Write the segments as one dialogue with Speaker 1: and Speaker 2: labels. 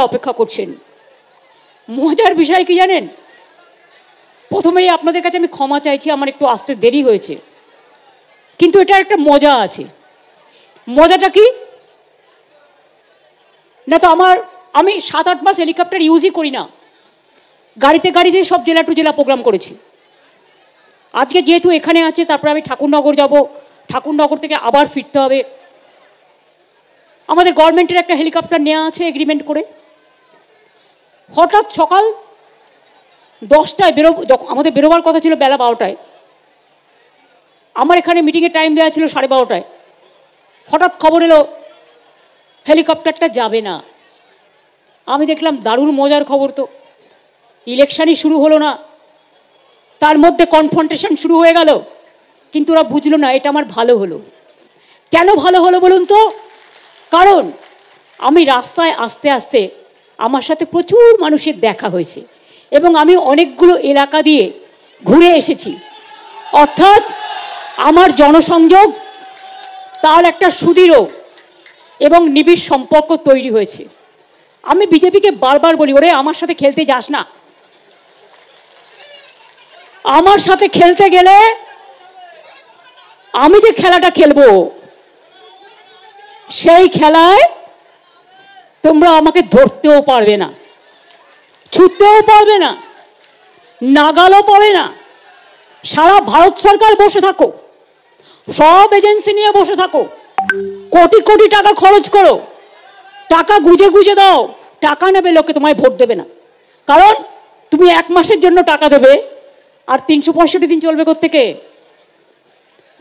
Speaker 1: অপেক্ষা করছেন। মজার বিষয় কি জানেন, প্রথমেই আপনাদের কাছে আমি ক্ষমা চাইছি, আমার একটু আসতে দেরি হয়েছে, কিন্তু এটা একটা মজা আছে। মজাটা কি না, তো আমি 7-8 মাস হেলিকপ্টার ইউজই করি না, গাড়িতে গাড়িতে সব জেলা টু জেলা প্রোগ্রাম করেছি। আজকে যেহেতু এখানে আছে, তারপরে আমি ঠাকুরনগর যাব, ঠাকুরনগর থেকে আবার ফিরতে হবে। আমাদের গভর্নমেন্টের একটা হেলিকপ্টার নেওয়া আছে এগ্রিমেন্ট করে। হঠাৎ সকাল 10টায় আমাদের বেরোবার কথা ছিল বেলা 12টায়, আমার এখানে মিটিংয়ের টাইম দেওয়া ছিল 12:30টায়। হঠাৎ খবর এলো হেলিকপ্টারটা যাবে না। আমি দেখলাম দারুণ মজার খবর, তো ইলেকশনই শুরু হলো না, তার মধ্যে কনফ্রন্টেশন শুরু হয়ে গেল। কিন্তু ওরা বুঝলো না এটা আমার ভালো হলো। কেন ভালো হলো বলুন তো? কারণ আমি রাস্তায় আস্তে আস্তে আমার সাথে প্রচুর মানুষের দেখা হয়েছে এবং আমি অনেকগুলো এলাকা দিয়ে ঘুরে এসেছি। অর্থাৎ আমার জনসংযোগ তার একটা সুদৃঢ় এবং নিবিড় সম্পর্ক তৈরি হয়েছে। আমি বিজেপিকে বারবার বলি, ওরে আমার সাথে খেলতে যাস না। আমার সাথে খেলতে গেলে আমি যে খেলাটা খেলবো সেই খেলায় তোমরা আমাকে ধরতেও পারবে না, ছুটতেও পারবে না, নাগালও পাবে না। সারা ভারত সরকার বসে থাকো, সব এজেন্সি নিয়ে বসে থাকো, কোটি কোটি টাকা খরচ করো, টাকা গুজে গুজে দাও, টাকা নেবে লোকে, তোমায় ভোট দেবে না। কারণ তুমি 1 মাসের জন্য টাকা দেবে, আর 365 দিন চলবে কোত্থেকে?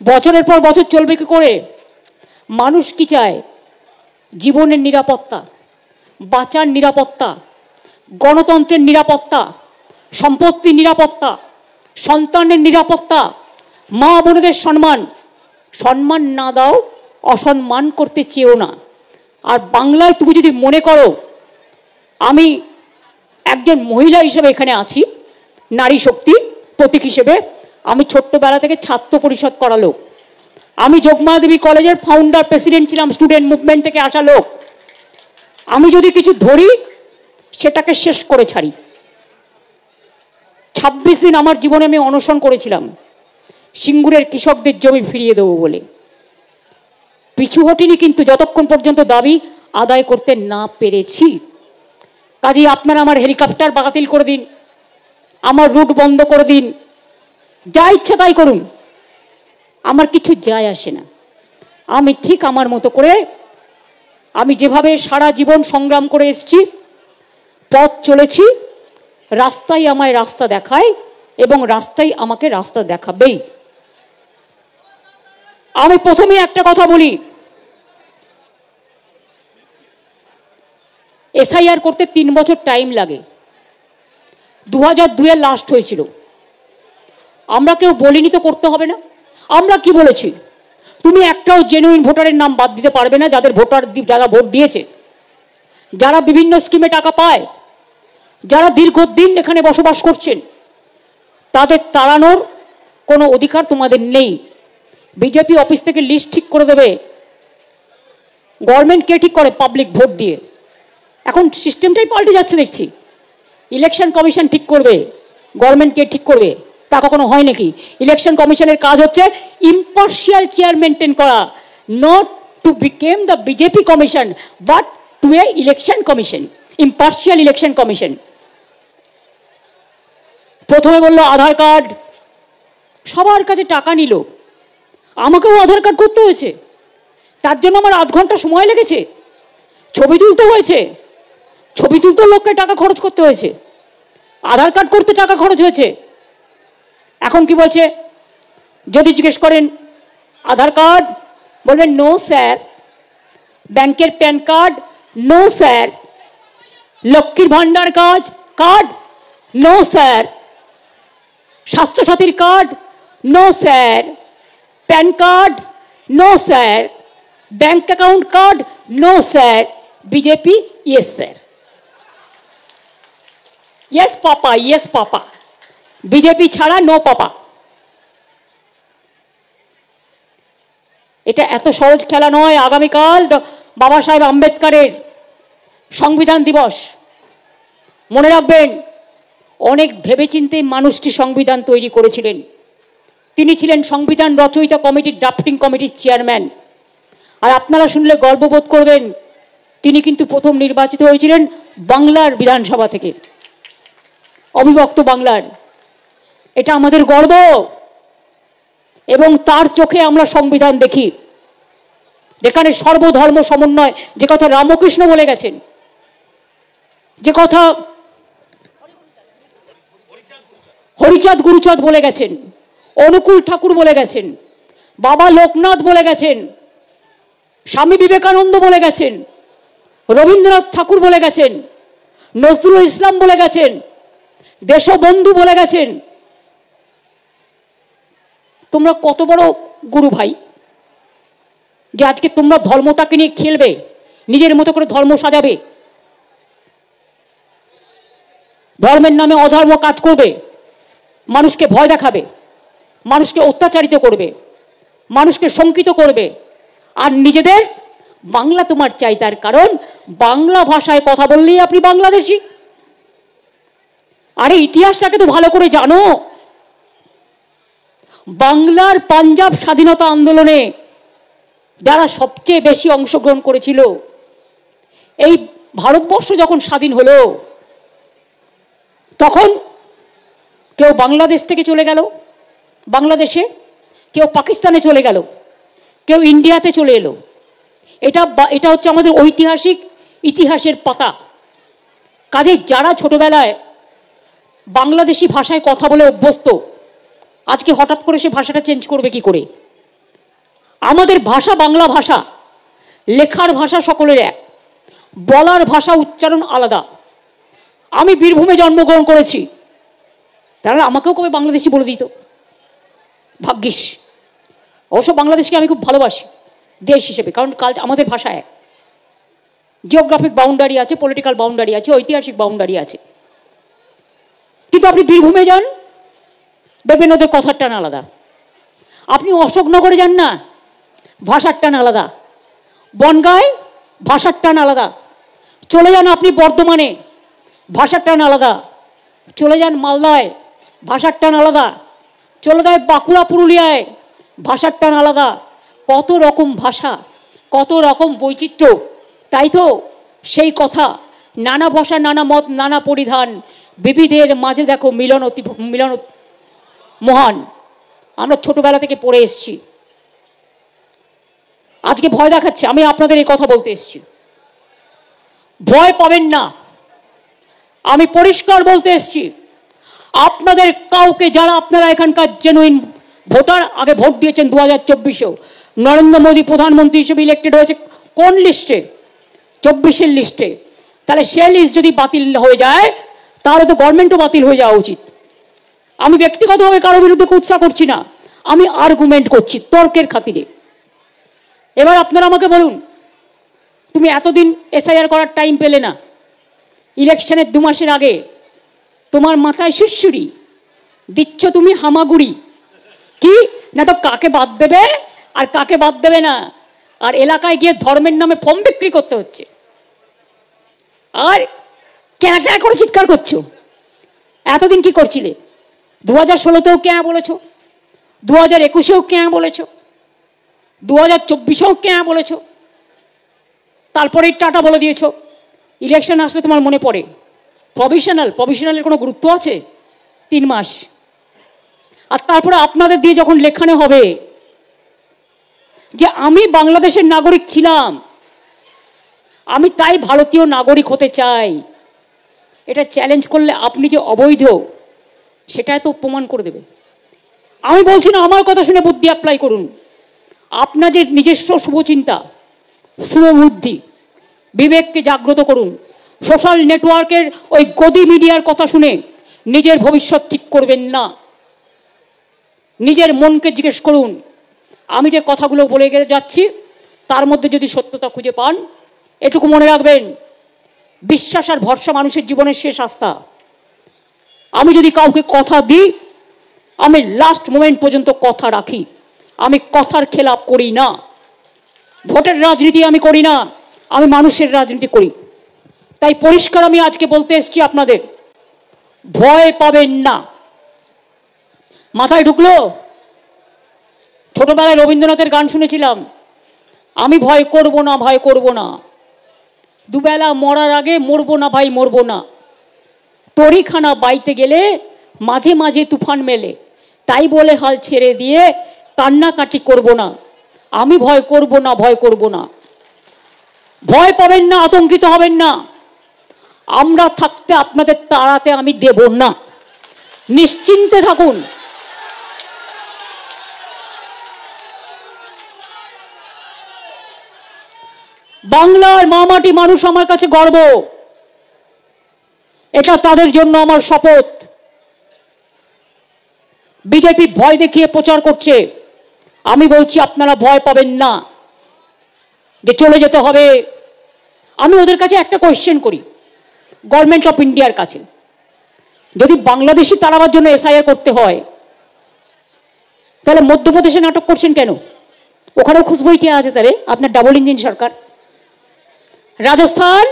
Speaker 1: বছরের পর বছর চলবে কি করে? মানুষ কি চায়? জীবনের নিরাপত্তা, বাঁচার নিরাপত্তা, গণতন্ত্রের নিরাপত্তা, সম্পত্তির নিরাপত্তা, সন্তানের নিরাপত্তা, মা বোনেদের সম্মান। সম্মান না দাও, অসম্মান করতে চেয়েও না। আর বাংলায় তুমি যদি মনে করো আমি একজন মহিলা হিসেবে এখানে আছি, নারী শক্তির প্রতীক হিসেবে, আমি ছোট্টবেলা থেকে ছাত্র পরিষদ করা লোক, আমি যোগমা দেবী কলেজের ফাউন্ডার প্রেসিডেন্ট ছিলাম, স্টুডেন্ট মুভমেন্ট থেকে আসা লোক। আমি যদি কিছু ধরি সেটাকে শেষ করে ছাড়ি। 26 দিন আমার জীবনে আমি অনশন করেছিলাম সিঙ্গুরের কৃষকদের জমি ফিরিয়ে দেবো বলে। পিছু হটিনি কিন্তু যতক্ষণ পর্যন্ত দাবি আদায় করতে না পেরেছি। কাজেই আপনারা আমার হেলিকপ্টার বাতিল করে দিন, আমার রুট বন্ধ করে দিন, যা ইচ্ছা তাই করুন, আমার কিছু যায় আসে না। আমি ঠিক আমার মতো করে, আমি যেভাবে সারা জীবন সংগ্রাম করে এসেছি, পথ চলেছি, রাস্তাই আমায় রাস্তা দেখায় এবং রাস্তাই আমাকে রাস্তা দেখাবেই। আমি প্রথমে একটা কথা বলি, এসআইআর করতে 3 বছর টাইম লাগে। 2002-এ লাস্ট হয়েছিল। আমরা কেউ বলিনি তো করতে হবে না। আমরা কি বলেছি? তুমি একটাও জেনুইন ভোটারের নাম বাদ দিতে পারবে না, যারা ভোট দিয়েছে, যারা বিভিন্ন স্কিমে টাকা পায়, যারা দীর্ঘদিন এখানে বসবাস করছেন, তাদের তাড়ানোর কোনো অধিকার তোমাদের নেই। বিজেপি অফিস থেকে লিস্ট ঠিক করে দেবে। গভর্নমেন্ট কে ঠিক করে? পাবলিক ভোট দিয়ে। এখন সিস্টেমটাই পাল্টে যাচ্ছে দেখছি। ইলেকশন কমিশন ঠিক করবে, গভর্নমেন্ট কে ঠিক করবে, তা কখনো হয় নাকি? ইলেকশন কমিশনের কাজ হচ্ছে ইম্পার্শিয়াল চেয়ার মেনটেন করা, not to become the BJP commission but to a election commission, impartial election commission. প্রথমে বললো আধার কার্ড, সবার কাছে টাকা নিল, আমাকেও আধার কার্ড করতে হয়েছে, তার জন্য আমার আধ ঘন্টা সময় লেগেছে। ছবি তুলতে হয়েছে, ছবি তুলতে লোককে টাকা খরচ করতে হয়েছে, আধার কার্ড করতে টাকা খরচ হয়েছে। এখন কি বলছে? যদি জিজ্ঞেস করেন আধার কার্ড, বলবেন নো স্যার। ব্যাংকের PAN card, no sir. Lakshmir Bhandar card, no sir. স্বাস্থ্যসাথীর card, no sir. PAN card, no sir. Bank account card, no sir. BJP, yes sir. Yes papa, yes papa. BJP ছাড়া নো পাপা। এটা এত সহজ খেলা নয়। আগামীকাল বাবা সাহেব আম্বেদকরের সংবিধান দিবস, মনে রাখবেন অনেক ভেবেচিন্তে মানুষটি সংবিধান তৈরি করেছিলেন। তিনি ছিলেন সংবিধান রচয়িতা কমিটির ড্রাফটিং কমিটির চেয়ারম্যান। আর আপনারা শুনলে গর্ববোধ করবেন, তিনি কিন্তু প্রথম নির্বাচিত হয়েছিলেন বাংলার বিধানসভা থেকে, অবিভক্ত বাংলার। এটা আমাদের গর্ব, এবং তার চোখে আমরা সংবিধান দেখি, যেখানে সর্বধর্ম সমন্বয়, যে কথা রামকৃষ্ণ বলে গেছেন, যে কথা হরিচাঁদ গুরুচাঁদ বলে গেছেন, অনুকূল ঠাকুর বলে গেছেন, বাবা লোকনাথ বলে গেছেন, স্বামী বিবেকানন্দ বলে গেছেন, রবীন্দ্রনাথ ঠাকুর বলে গেছেন, নজরুল ইসলাম বলে গেছেন, দেশবন্ধু বলে গেছেন। তোমরা কত বড় গুরু ভাই যে আজকে তোমরা ধর্মটাকে নিয়ে খেলবে, নিজের মতো করে ধর্ম সাজাবে, ধর্মের নামে অধর্ম কাজ করবে, মানুষকে ভয় দেখাবে, মানুষকে অত্যাচারিত করবে, মানুষকে শঙ্কিত করবে, আর নিজেদের বাংলা তোমার চাই, তার কারণ বাংলা ভাষায় কথা বললেই আপনি বাংলাদেশী। আরে ইতিহাসটাকে তো ভালো করে জানো। বাংলার পাঞ্জাব স্বাধীনতা আন্দোলনে যারা সবচেয়ে বেশি অংশগ্রহণ করেছিল, এই ভারতবর্ষ যখন স্বাধীন হলো তখন কেউ বাংলাদেশ থেকে চলে গেল বাংলাদেশে, কেউ পাকিস্তানে চলে গেল, কেউ ইন্ডিয়াতে চলে এলো। এটা হচ্ছে আমাদের ঐতিহাসিক ইতিহাসের পাতা। কাজে যারা ছোটবেলায় বাংলাদেশি ভাষায় কথা বলে অভ্যস্ত, আজকে হঠাৎ করে সে ভাষাটা চেঞ্জ করবে কি করে? আমাদের ভাষা বাংলা ভাষা, লেখার ভাষা সকলের এক, বলার ভাষা উচ্চারণ আলাদা। আমি বীরভূমে জন্মগ্রহণ করেছি, তাহলে আমাকেও কবে বাংলাদেশি বলে দিত? ভাগ্যিস। অবশ্য বাংলাদেশকে আমি খুব ভালোবাসি দেশ হিসেবে, কারণ কাল আমাদের ভাষা এক, জিওগ্রাফিক বাউন্ডারি আছে, পলিটিক্যাল বাউন্ডারি আছে, ঐতিহাসিক বাউন্ডারি আছে। কিন্তু আপনি বীরভূমে যান, দেখবেন ওদের কথার টান আলাদা। আপনি অশোকনগরে যান না, ভাষার টান আলাদা। বনগাঁয় ভাষার টান আলাদা। চলে যান আপনি বর্ধমানে, ভাষার টান আলাদা। চলে যান মালদায়, ভাষার টান আলাদা। চলে যায় বাঁকুড়া পুরুলিয়ায়, ভাষার টান আলাদা। কত রকম ভাষা, কত রকম বৈচিত্র্য। তাই তো সেই কথা, নানা ভাষা নানা মত নানা পরিধান, বিবিধের মাঝে দেখো মিলন মহান। আমরা ছোটবেলা থেকে পড়ে এসছি। আজকে ভয় দেখাচ্ছে, আমি আপনাদের এই কথা বলতে এসছি। ভয় পাবেন না, আমি পরিষ্কার বলতে এসছি। আপনাদের কাউকে, যারা আপনারা এখানকার জেনুইন ভোটার, আগে ভোট দিয়েছেন 2024-এও, নরেন্দ্র মোদী প্রধানমন্ত্রী হিসেবে ইলেক্টেড হয়েছে কোন লিস্টে? 24-এর লিস্টে। তাহলে সে লিস্ট যদি বাতিল হয়ে যায়, তাহলে তো গভর্নমেন্টও বাতিল হয়ে যাওয়া উচিত। আমি ব্যক্তিগতভাবে কারো বিরুদ্ধে কুৎসা করছি না, আমি আর্গুমেন্ট করছি তর্কের খাতিরে। এবার আপনারা আমাকে বলুন, তুমি এতদিন এসআইআর করার টাইম পেলে না, ইলেকশনের 2 মাসের আগে তোমার মাথায় সুড়সুড়ি দিচ্ছ তুমি হামাগুড়ি, কি না তো কাকে বাদ দেবে আর কাকে বাদ দেবে না, আর এলাকায় গিয়ে ধর্মের নামে ফর্ম বিক্রি করতে হচ্ছে, আর ক্যাঁ ক্যাঁ করে চিৎকার করছো। এতদিন কি করছিলে? 2016-তেও ক্যাঁ বলেছো, 2021-এও ক্যাঁ বলেছো, 2024-এও ক্যাঁ বলেছো, তারপরে টাটা বলে দিয়েছো। ইলেকশন আসলে তোমার মনে পড়ে প্রভিশনালের কোনো গুরুত্ব আছে? 3 মাস। আর তারপরে আপনাদের দিয়ে যখন লেখানো হবে যে আমি বাংলাদেশের নাগরিক ছিলাম, আমি তাই ভারতীয় নাগরিক হতে চাই, এটা চ্যালেঞ্জ করলে আপনি যে অবৈধ সেটাই তো প্রমাণ করে দেবে। আমি বলছি না আমার কথা শুনে বুদ্ধি অ্যাপ্লাই করুন। আপনাদের নিজস্ব শুভচিন্তা, শুভবুদ্ধি, বিবেককে জাগ্রত করুন। সোশ্যাল নেটওয়ার্কের ওই গদি মিডিয়ার কথা শুনে নিজের ভবিষ্যৎ ঠিক করবেন না। নিজের মনকে জিজ্ঞেস করুন, আমি যে কথাগুলো বলে যাচ্ছি তার মধ্যে যদি সত্যতা খুঁজে পান, এটুকু মনে রাখবেন, বিশ্বাস আর ভরসা মানুষের জীবনের শেষ আস্থা। আমি যদি কাউকে কথা দিই, আমি লাস্ট মোমেন্ট পর্যন্ত কথা রাখি। আমি কথার খেলাপ করি না। ভোটের রাজনীতি আমি করি না, আমি মানুষের রাজনীতি করি। তাই পরিষ্কার আমি আজকে বলতে এসেছি আপনাদের, ভয় পাবেন না। মাথায় ঢুকলো? ছোটবেলায় রবীন্দ্রনাথের গান শুনেছিলাম, আমি ভয় করব না, ভয় করব না, দুবেলা মরার আগে মরবো না ভাই, মরবো না, তরিখানা বাইতে গেলে মাঝে মাঝে তুফান মেলে, তাই বলে হাল ছেড়ে দিয়ে কান্নাকাটি করব না, আমি ভয় করব না, ভয় করব না। ভয় পাবেন না, আতঙ্কিত হবেন না, আমরা থাকতে আপনাদের তাড়াতে আমি দেব না, নিশ্চিন্তে থাকুন। বাংলার মামাটি মানুষ আমার কাছে গর্ব, এটা তাদের জন্য আমার শপথ। বিজেপি ভয় দেখিয়ে প্রচার করছে, আমি বলছি আপনারা ভয় পাবেন না যে চলে যেতে হবে। আমি ওদের কাছে একটা কোয়েশ্চেন করি, গভর্নমেন্ট অফ ইন্ডিয়ার কাছে, যদি বাংলাদেশি তাড়াবার জন্য এসআইআর করতে হয়, তাহলে মধ্যপ্রদেশে নাটক করছেন কেন? ওখানেও খুশবইটি আছে, তাহলে আপনার ডাবল ইঞ্জিন সরকার। রাজস্থান,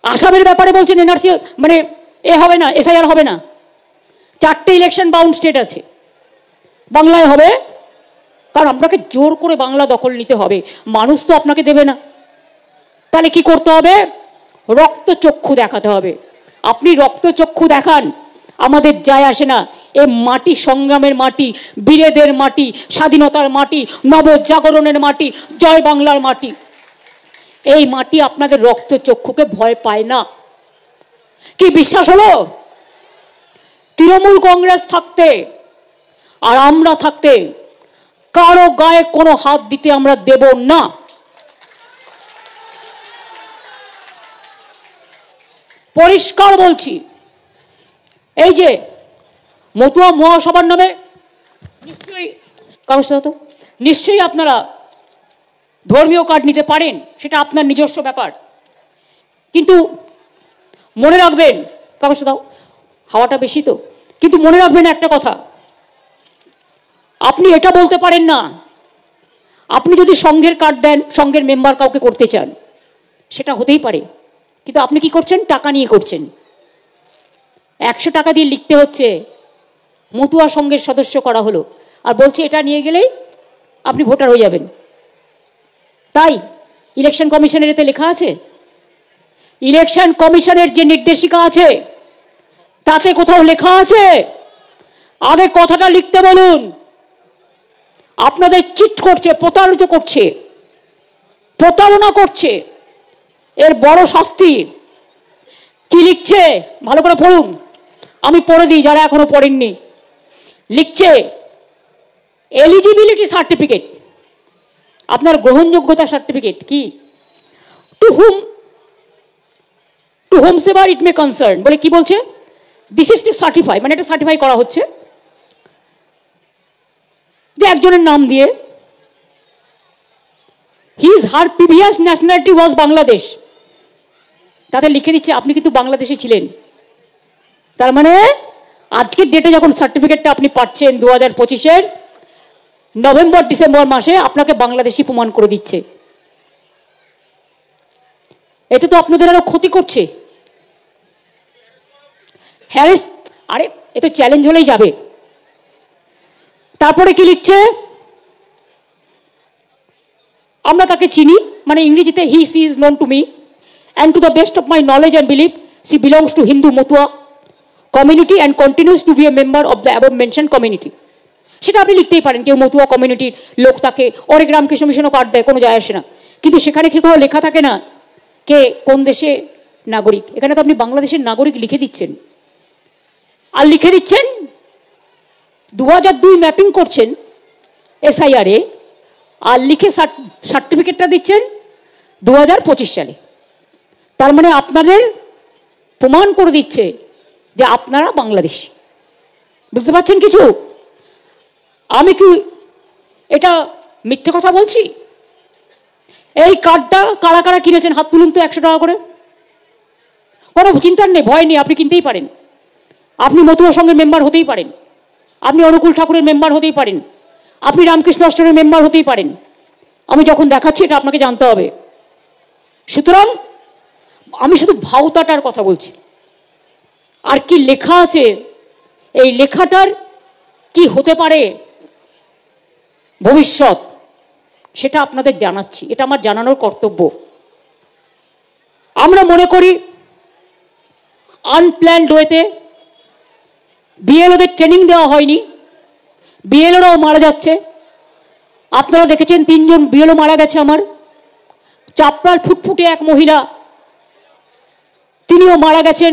Speaker 1: আসামের ব্যাপারে বলছেন এনআরসি মানে এ হবে না, এসআইআর হবে না। 4টে ইলেকশন বাউন্ড স্টেট আছে, বাংলায় হবে, কারণ আপনাকে জোর করে বাংলা দখল নিতে হবে, মানুষ তো আপনাকে দেবে না। তাহলে কি করতে হবে? রক্তচক্ষু দেখাতে হবে। আপনি রক্তচক্ষু দেখান, আমাদের যায় আসে না। এ মাটি সংগ্রামের মাটি, বীরেদের মাটি, স্বাধীনতার মাটি, নবজাগরণের মাটি, জয় বাংলার মাটি। এই মাটি আপনাদের রক্তচক্ষুকে ভয় পায় না। কি বিশ্বাস হলো? তৃণমূল কংগ্রেস থাকতে আর আমরা থাকতে কারো গায়ে কোনো হাত দিতে আমরা দেব না। পরিষ্কার বলছি, এই যে মতুয়া মহাসভার নামে নিশ্চয়ই আপনারা ধর্মীয় কার্ড নিতে পারেন, সেটা আপনার নিজস্ব ব্যাপার, কিন্তু মনে রাখবেন, কাগজটা দাও, হাওয়াটা বেশি তো, কিন্তু মনে রাখবেন একটা কথা, আপনি এটা বলতে পারেন না, আপনি যদি সংঘের কার্ড দেন, সংঘের মেম্বার কাউকে করতে চান, সেটা হতেই পারে, কিন্তু আপনি কি করছেন? টাকা নিয়ে করছেন। 100 টাকা দিয়ে লিখতে হচ্ছে মতুয়া সংঘের সদস্য করা হলো, আর বলছে এটা নিয়ে গেলেই আপনি ভোটার হয়ে যাবেন। তাই ইলেকশন কমিশনের এতে লেখা আছে, ইলেকশন কমিশনের যে নির্দেশিকা আছে তাতে কোথাও লেখা আছে? আগে কথাটা লিখতে বলুন। আপনাদের চিট করছে, প্রতারিত করছে, প্রতারণা করছে, এর বড় শাস্তি। কি লিখছে ভালো করে পড়ুন, আমি পড়ে দিই যারা এখনো পড়েননি। লিখছে এলিজিবিলিটি সার্টিফিকেট, আপনার গ্রহণযোগ্যতা সার্টিফিকেট কি, টু হোমসেভার ইট মে কনসার্ন, বলে কি বলছে, দিস ইজ টু সার্টিফাই, মানে এটা সার্টিফাই করা হচ্ছে যে একজনের নাম দিয়ে হার প্রিভিয়াস ন্যাশনালিটি ওয়াজ বাংলাদেশ, তাতে লিখে দিচ্ছে আপনি কিন্তু বাংলাদেশে ছিলেন। তার মানে আজকের ডেটে যখন সার্টিফিকেটটা আপনি পাচ্ছেন 2025-এর নভেম্বর ডিসেম্বর মাসে, আপনাকে বাংলাদেশি প্রমাণ করে দিচ্ছে। এতে তো আপনাদের আরো ক্ষতি করছে। হ্যারিস, আরে এ তো চ্যালেঞ্জ হলেই যাবে। তারপরে কি লিখছে, আমরা তাকে চিনি, মানে ইংরেজিতে he she is known to me and to the best of my knowledge and belief she belongs to Hindu Motua community and continues to be a member of the above mentioned community। সেটা আপনি লিখতেই পারেন, কেউ মতুয়া কমিউনিটির লোক তাকে অনেক Ramakrishna মিশনও card দেয়, কোনো যায় আসে না, কিন্তু সেখানে কোথাও লেখা থাকে না কে কোন দেশে নাগরিক। এখানে তো আপনি বাংলাদেশের নাগরিক লিখে দিচ্ছেন, আর লিখে দিচ্ছেন 2002 ম্যাপিং করছেন এসআইআরে, আর লিখে সার্টিফিকেটটা দিচ্ছেন 2025 সালে। তার মানে আপনাদের প্রমাণ করে দিচ্ছে যে আপনারা বাংলাদেশী। বুঝতে পারছেন কিছু? আমি কি এটা মিথ্যে কথা বলছি? এই কার্ডটা কারা কারা কিনেছেন হাত তুলুন তো, 100 টাকা করে। কোনো চিন্তার নেই, ভয় নেই, আপনি কিনতেই পারেন। আপনি মতুয়া সংঘের মেম্বার হতেই পারেন, আপনি অনুকূল ঠাকুরের মেম্বার হতেই পারেন, আপনি রামকৃষ্ণ আশ্রমের মেম্বার হতেই পারেন, আমি যখন দেখাচ্ছি এটা আপনাকে জানতে হবে। সুতরাং আমি শুধু ভাওতাটার কথা বলছি, আর কি লেখা আছে এই লেখাটার কি হতে পারে ভবিষ্যৎ, সেটা আপনাদের জানাচ্ছি, এটা আমার জানানোর কর্তব্য। আমরা মনে করি আনপ্ল্যান্ড ওয়েতে বিএলওদের ট্রেনিং দেওয়া হয়নি, বিএলওরাও মারা যাচ্ছে। আপনারা দেখেছেন 3 জন বিএলও মারা গেছে। আমার চাপড়ার ফুটফুটে এক মহিলা, তিনিও মারা গেছেন।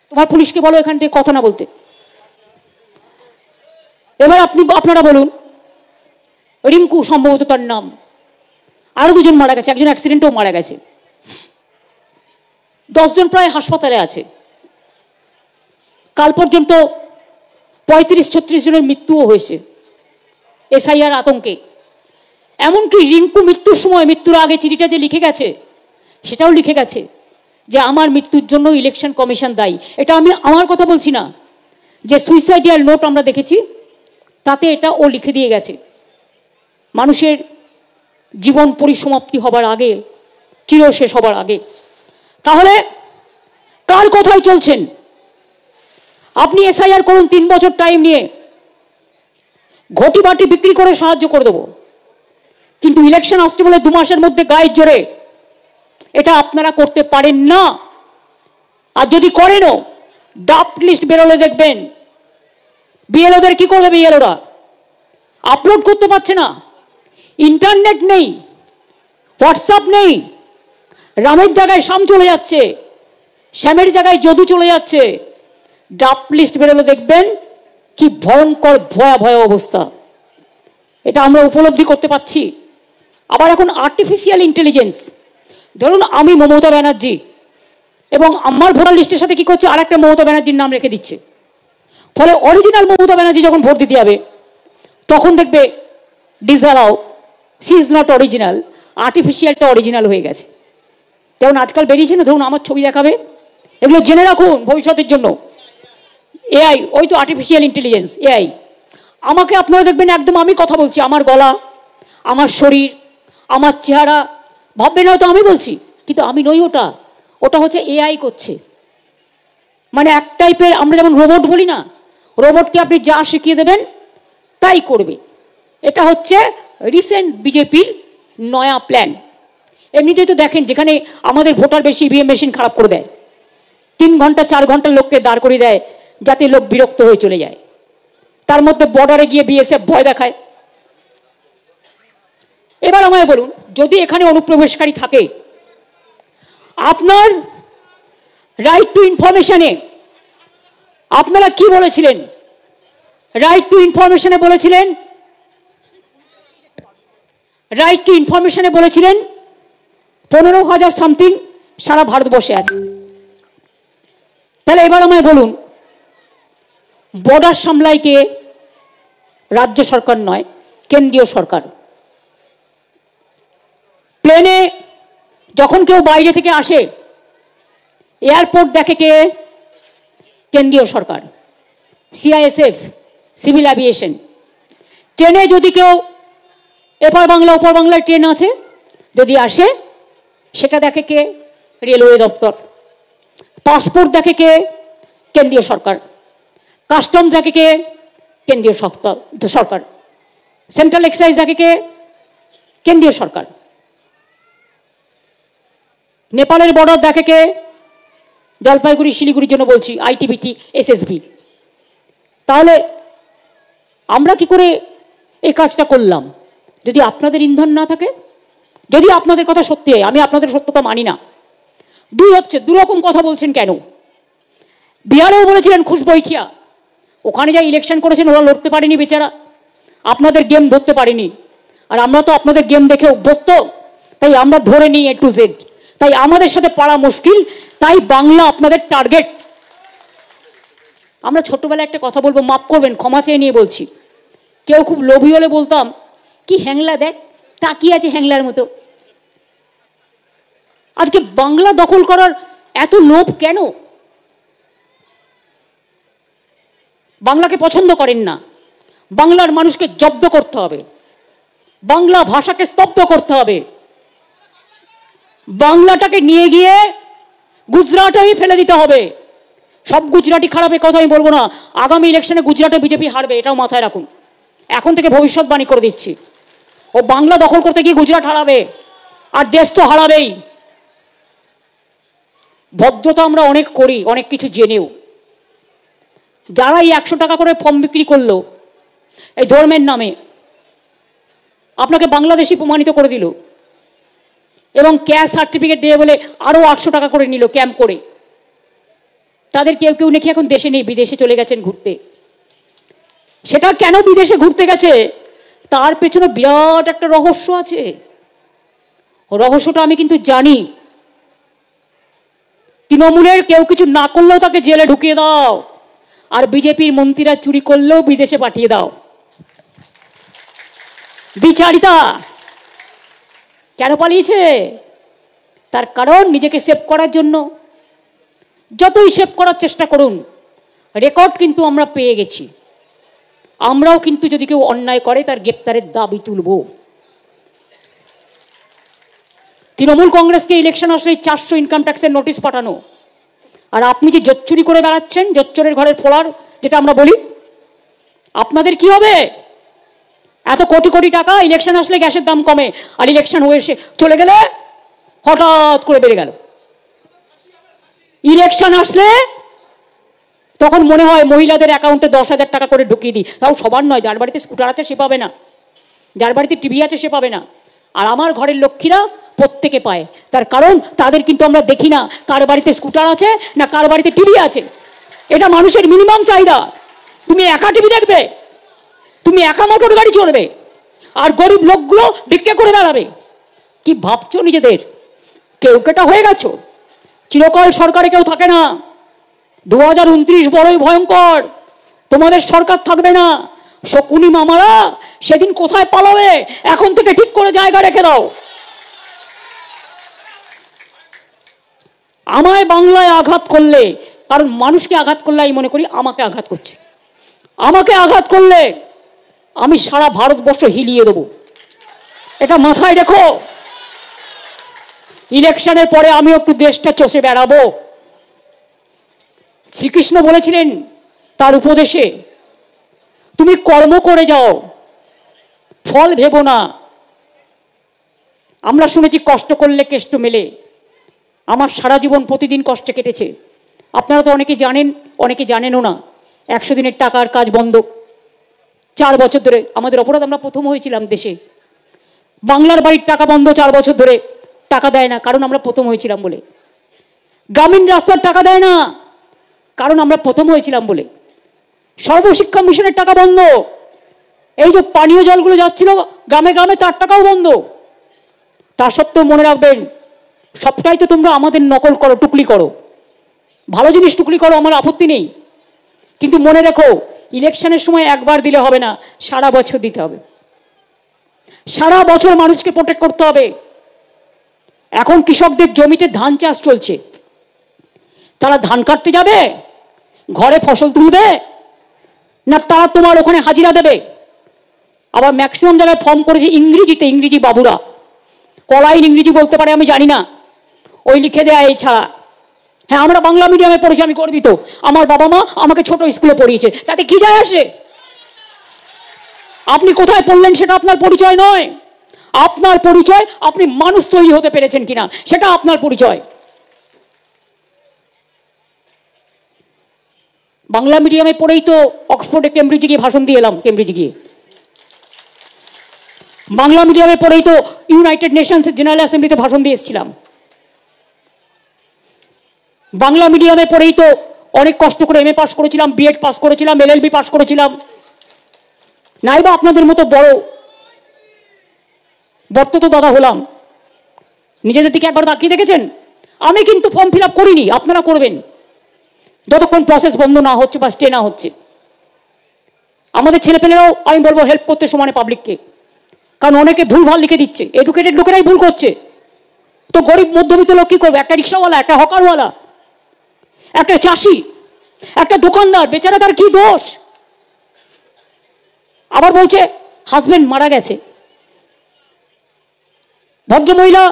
Speaker 1: তোমার পুলিশকে বলো এখান থেকে কথা না বলতে। এবার আপনারা বলুন, রিঙ্কু সম্ভবত তার নাম, আরো 2 জন মারা গেছে, একজন অ্যাক্সিডেন্টেও মারা গেছে। 10 জন প্রায় হাসপাতালে আছে। কাল পর্যন্ত 35-36 জনের মৃত্যুও হয়েছে এসআইআর আতঙ্কে। এমনকি রিঙ্কু মৃত্যুর সময়, মৃত্যুর আগে চিঠিটা যে লিখে গেছে, সেটাও লিখে গেছে যে আমার মৃত্যুর জন্য ইলেকশন কমিশন দায়ী। এটা আমি আমার কথা বলছি না, যে সুইসাইডিয়াল নোট আমরা দেখেছি তাতে এটা ও লিখে দিয়ে গেছে। মানুষের জীবন পরিসমাপ্তি হবার আগে, চিরশেষ হবার আগে। তাহলে কার কথাই চলছেন? আপনি এসআইআর করুন 3 বছর টাইম নিয়ে, ঘটি বাটি বিক্রি করে সাহায্য করে দেবো, কিন্তু ইলেকশন আসছে বলে 2 মাসের মধ্যে গায়ের জোরে এটা আপনারা করতে পারেন না। আর যদি করেনও, ড্রাফট লিস্ট বেরোলে দেখবেন বিএলওদের কি করবে। বিএলওরা আপলোড করতে পারছে না, ইন্টারনেট নেই, হোয়াটসঅ্যাপ নেই। রামের জায়গায় শ্যাম চলে যাচ্ছে, শ্যামের জায়গায় যদু চলে যাচ্ছে। ড্রাফট লিস্ট বেরোলে দেখবেন কি ভয়ঙ্কর ভয়াবহ অবস্থা। এটা আমরা উপলব্ধি করতে পারছি। আবার এখন আর্টিফিশিয়াল ইন্টেলিজেন্স, ধরুন আমি মমতা ব্যানার্জি, এবং আমার ভোটার লিস্টের সাথে কি করছে, আরেকটা মমতা ব্যানার্জির নাম রেখে দিচ্ছে। ফলে অরিজিনাল মমতা ব্যানার্জি যখন ভোট দিতে যাবে তখন দেখবে disallow, she is not original, আর্টিফিশিয়ালটা অরিজিনাল হয়ে গেছে। যেমন আজকাল বেরিয়েছে না, ধরুন আমার ছবি দেখাবে, এগুলো জেনে রাখুন ভবিষ্যতের জন্য। এআই, ওই তো আর্টিফিশিয়াল ইন্টেলিজেন্স, এআই। আমাকে আপনারা দেখবেন একদম আমি কথা বলছি, আমার গলা, আমার শরীর, আমার চেহারা, ভাববেন হয়তো আমি বলছি, কিন্তু আমি নই। ওটা ওটা হচ্ছে এআই করছে। মানে এক টাইপের, আমরা যেমন রোবট বলি না, রোবটকে আপনি যা শিখিয়ে দেবেন তাই করবে। এটা হচ্ছে রিসেন্ট বিজেপির নয়া প্ল্যান। এমনিতেই তো দেখেন, যেখানে আমাদের ভোটার বেশি, ইভিএম মেশিন খারাপ করে দেয়, 3 ঘন্টা 4 ঘন্টা লোককে দাঁড় করিয়ে দেয় যাতে লোক বিরক্ত হয়ে চলে যায়। তার মধ্যে বর্ডারে গিয়ে বিএসএফ ভয় দেখায়। এবার আমায় বলুন, যদি এখানে অনুপ্রবেশকারী থাকে, আপনার রাইট টু ইনফরমেশনে আপনারা কি বলেছিলেন? রাইট টু ইনফরমেশনে বলেছিলেন, রাইট টু ইনফরমেশনে বলেছিলেন 15,000 সামথিং সারা ভারতবর্ষে আছে। তাহলে এবার আমায় বলুন, বর্ডার সামলায় কে? রাজ্য সরকার নয়, কেন্দ্রীয় সরকার। প্লেনে যখন কেউ বাইরে থেকে আসে, এয়ারপোর্ট দেখে কে? কেন্দ্রীয় সরকার, সিআইএসএফ, সিভিল অ্যাভিয়েশন। ট্রেনে যদি কেউ, এপার বাংলা ওপার বাংলায় ট্রেন আছে, যদি আসে সেটা দেখে কে? রেলওয়ে দপ্তর। পাসপোর্ট দেখে কে? কেন্দ্রীয় সরকার। কাস্টম দেখে কে? কেন্দ্রীয় সরকার। সেন্ট্রাল এক্সাইজ দেখে কে? কেন্দ্রীয় সরকার। নেপালের বর্ডার দেখে কে? জলপাইগুড়ি শিলিগুড়ির জন্য বলছি, আইটিবিটি, এসএসবি। তাহলে আমরা কি করে এই কাজটা করলাম? যদি আপনাদের ইন্ধন না থাকে, যদি আপনাদের কথা সত্যি হয়, আমি আপনাদের সত্যতা মানি না। 2 হচ্ছে, 2 রকম কথা বলছেন কেন? বিহারেও বলেছিলেন খুশবৈঠিয়া, ওখানে যা ইলেকশন করেছেন ওরা লড়তে পারেনি বেচারা, আপনাদের গেম ধরতে পারেনি। আর আমরা তো আপনাদের গেম দেখে অভ্যস্ত, তাই আমরা ধরে নিই A to Z। তাই আমাদের সাথে পারা মুশকিল, তাই বাংলা আপনাদের টার্গেট। আমরা ছোটবেলায় একটা কথা বলবো, মাফ করবেন, ক্ষমা চেয়ে নিয়ে বলছি। কেউ খুব লোভী হলে বলতাম, কি হ্যাংলা দেখ, তাকিয়ে আছে হ্যাংলার মতো। আজকে বাংলা দখল করার এত লোভ কেন? বাংলাকে পছন্দ করেন না, বাংলার মানুষকে জব্দ করতে হবে, বাংলা ভাষাকে স্তব্ধ করতে হবে, বাংলাটাকে নিয়ে গিয়ে গুজরাটেই ফেলে দিতে হবে। সব গুজরাটি খারাপের কথা আমি বলবো না, আগামী ইলেকশনে গুজরাটে বিজেপি হারবে, এটাও মাথায় রাখুন, এখন থেকে ভবিষ্যৎবাণী করে দিচ্ছি। ও বাংলা দখল করতে গিয়ে গুজরাট হারাবে, আর দেশ তো হারাবেই। ভদ্রতা আমরা অনেক করি, অনেক কিছু জেনেও। যারা এই 100 টাকা করে ফর্ম বিক্রি করলো এই ধর্মের নামে, আপনাকে বাংলাদেশি প্রমাণিত করে দিল এবং ক্যাশ সার্টিফিকেট দিয়ে বলে আরো 800 টাকা করে নিল ক্যাম্প করে, তাদের কেউ কেউ নাকি এখন দেশে নেই, বিদেশে চলে গেছেন ঘুরতে। সেটা কেন বিদেশে ঘুরতে গেছে, তার পেছনে বিরাট একটা রহস্য আছে। রহস্যটা আমি কিন্তু জানি। তৃণমূলের কেউ কিছু না করলেও তাকে জেলে ঢুকিয়ে দাও, আর বিজেপির মন্ত্রীরা চুরি করলেও বিদেশে পাঠিয়ে দাও। বিচারিতা কেন পালিয়েছে? তার কারণ নিজেকে সেভ করার জন্য। যতই সেভ করার চেষ্টা করুন, রেকর্ড কিন্তু আমরা পেয়ে গেছি। আমরাও কিন্তু যদি কেউ অন্যায় করে তার গ্রেপ্তারের দাবি তুলব। তৃণমূল কংগ্রেসকে ইলেকশন আসলে 400 ইনকাম ট্যাক্সের নোটিশ পাঠানো, আর আপনি যে জোচ্চুরি করে বেড়াচ্ছেন, জোচ্চরের ঘরের ফোলার যেটা আমরা বলি, আপনাদের কি হবে? এত কোটি কোটি টাকা, ইলেকশন আসলে গ্যাসের দাম কমে, আর ইলেকশন হয়ে এসে চলে গেলে হঠাৎ করে বেড়ে গেল। ইলেকশন আসলে তখন মনে হয় মহিলাদের অ্যাকাউন্টে 10,000 টাকা করে ঢুকিয়ে দিই, তাও সবার নয়, যার বাড়িতে স্কুটার আছে সে পাবে না, যার বাড়িতে টিভি আছে সে পাবে না, আর আমার ঘরের লক্ষ্মীরা প্রত্যেকে পায়। তার কারণ তাদের কিন্তু আমরা দেখি না কার বাড়িতে স্কুটার আছে না কার বাড়িতে টিভি আছে। এটা মানুষের মিনিমাম চাহিদা। তুমি একা টিভি দেখবে, তুমি একা মোটর গাড়ি চলবে, আর গরিব লোকগুলো ভিক্ষে করে বেড়াবে। কি ভাবছো নিজেদের? কেউ কেটা হয়ে গেছো। চিরকাল সরকারে কেউ থাকে না। 2029 বড়ই ভয়ঙ্কর, তোমাদের সরকার থাকবে না। শকুনি মামারা সেদিন কোথায় পালাবে, এখন থেকে ঠিক করে জায়গা রেখে দাও। আমায় বাংলায় আঘাত করলে, কারণ মানুষকে আঘাত করলে আমি মনে করি আমাকে আঘাত করছে, আমাকে আঘাত করলে আমি সারা ভারতবর্ষ হিলিয়ে দেব, এটা মাথায় রেখো। ইলেকশনের পরে আমি একটু দেশটা চষে বেড়াবো। শ্রীকৃষ্ণ বলেছিলেন তার উপদেশে, তুমি কর্ম করে যাও, ফল ভেবো না। আমরা শুনেছি কষ্ট করলে কেষ্ট মেলে। আমার সারা জীবন প্রতিদিন কষ্টে কেটেছে। আপনারা তো অনেকে জানেন, অনেকে জানেনও না। 100 দিনের টাকার কাজ বন্ধ 4 বছর ধরে। আমাদের অপরাধ, আমরা প্রথম হয়েছিলাম দেশে। বাংলার বাড়ির টাকা বন্ধ 4 বছর ধরে, টাকা দেয় না, কারণ আমরা প্রথম হয়েছিলাম বলে। গ্রামীণ রাস্তার টাকা দেয় না, কারণ আমরা প্রথম হয়েছিলাম বলে। সর্বশিক্ষা মিশনের টাকা বন্ধ। এই যে পানীয় জলগুলো যাচ্ছিল গ্রামে গ্রামে, তার টাকাও বন্ধ। তা সত্ত্বেও মনে রাখবেন, সবটাই তো তোমরা আমাদের নকল করো, টুকলি করো। ভালো জিনিস টুকলি করো, আমার আপত্তি নেই, কিন্তু মনে রেখো ইলেকশনের সময় একবার দিলে হবে না, সারা বছর দিতে হবে। সারা বছর মানুষকে প্রোটেক্ট করতে হবে। এখন কৃষকদের জমিতে ধান চাষ চলছে, তারা ধান কাটতে যাবে, ঘরে ফসল তুলবে, না তারা তোমার ওখানে হাজিরা দেবে? আবার ম্যাক্সিমাম জায়গায় ফর্ম করেছে ইংরেজিতে, ইংরেজি বাবুরা কলাইন ইংরেজি বলতে পারে আমি জানি না, ওই লিখে দেয়া এই ছাড়া। হ্যাঁ, আমরা বাংলা মিডিয়ামে পড়েছি, আমি গর্বিত। আমার বাবা মা আমাকে ছোট স্কুলে পড়িয়েছে, তাতে কি যায় আসে? আপনি কোথায় পড়লেন সেটা আপনার পরিচয় নয়। আপনার পরিচয় আপনি মানুষ তৈরি হতে পেরেছেন কিনা, সেটা আপনার পরিচয়। বাংলা মিডিয়ামে পড়েই তো অক্সফোর্ডে কেমব্রিজে গিয়ে ভাষণ দিয়ে এলাম। কেমব্রিজে গিয়ে বাংলা মিডিয়ামে পড়েই তো ইউনাইটেড নেশনসের জেনারেল অ্যাসেম্বলিতে ভাষণ দিয়ে এসেছিলাম। বাংলা মিডিয়ামে পড়েই তো অনেক কষ্ট করে এমএ পাস করেছিলাম, বিএড পাস করেছিলাম, এলএলবি পাস করেছিলাম। নাইবা আপনাদের মতো বড় বর্তত দাদা হলাম। নিজেদের দিকে একবার তাকিয়ে দেখেছেন? আমি কিন্তু ফর্ম ফিল আপ করিনি, আপনারা করবেন যতক্ষণ প্রসেস বন্ধ না হচ্ছে বা স্টে না হচ্ছে। আমাদের ছেলেপেলেরাও আমি বলবো হেল্প করতে সমানে পাবলিককে, কারণ অনেকে ভুলভাল লিখে দিচ্ছে। এডুকেটেড লোকেরাই ভুল করছে, তো গরিব মধ্যবিত্ত লোক কি করবে? একটা রিক্সাওয়ালা, একটা হকারওয়ালা, একটা চাষি, একটা দোকানদার, বেচারা তার কি দোষ? আবার বলছে হাজবেন্ড মারা গেছে, ভদ্রমহিলা